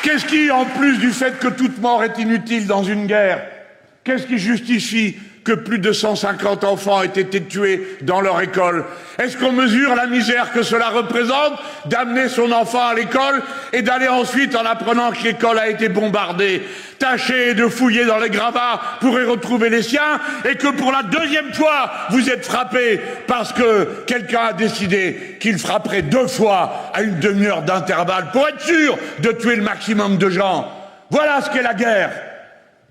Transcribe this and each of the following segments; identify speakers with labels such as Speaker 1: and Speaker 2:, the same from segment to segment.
Speaker 1: Qu'est-ce qui, en plus du fait que toute mort est inutile dans une guerre, qu'est-ce qui justifie que plus de 150 enfants aient été tués dans leur école? Est-ce qu'on mesure la misère que cela représente d'amener son enfant à l'école et d'aller ensuite, en apprenant que l'école a été bombardée, tâcher de fouiller dans les gravats pour y retrouver les siens, et que pour la deuxième fois, vous êtes frappé parce que quelqu'un a décidé qu'il frapperait 2 fois à une demi-heure d'intervalle pour être sûr de tuer le maximum de gens? Voilà ce qu'est la guerre.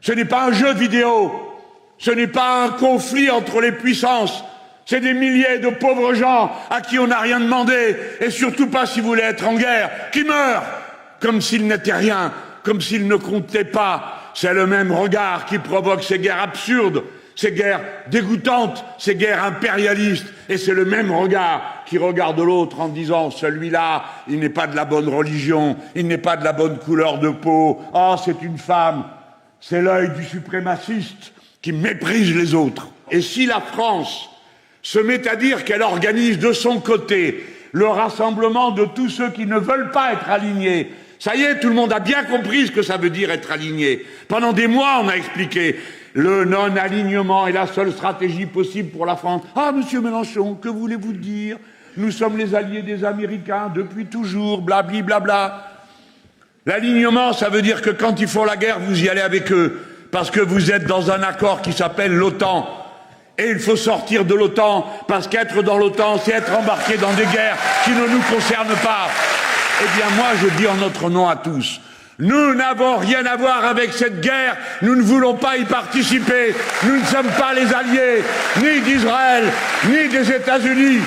Speaker 1: Ce n'est pas un jeu vidéo. Ce n'est pas un conflit entre les puissances. C'est des milliers de pauvres gens à qui on n'a rien demandé, et surtout pas si vous voulez être en guerre, qui meurent comme s'ils n'étaient rien, comme s'ils ne comptaient pas. C'est le même regard qui provoque ces guerres absurdes, ces guerres dégoûtantes, ces guerres impérialistes, et c'est le même regard qui regarde l'autre en disant « celui-là, il n'est pas de la bonne religion, il n'est pas de la bonne couleur de peau, oh, c'est une femme ». C'est l'œil du suprémaciste qui méprise les autres. Et si la France se met à dire qu'elle organise de son côté le rassemblement de tous ceux qui ne veulent pas être alignés, ça y est, tout le monde a bien compris ce que ça veut dire être aligné. Pendant des mois, on a expliqué le non-alignement est la seule stratégie possible pour la France. Ah, monsieur Mélenchon, que voulez-vous dire? Nous sommes les alliés des Américains depuis toujours, blabli blabla. L'alignement, ça veut dire que quand ils font la guerre, vous y allez avec eux. Parce que vous êtes dans un accord qui s'appelle l'OTAN. Et il faut sortir de l'OTAN, parce qu'être dans l'OTAN, c'est être embarqué dans des guerres qui ne nous concernent pas. Eh bien moi, je dis en notre nom à tous, nous n'avons rien à voir avec cette guerre, nous ne voulons pas y participer, nous ne sommes pas les alliés, ni d'Israël, ni des États-Unis.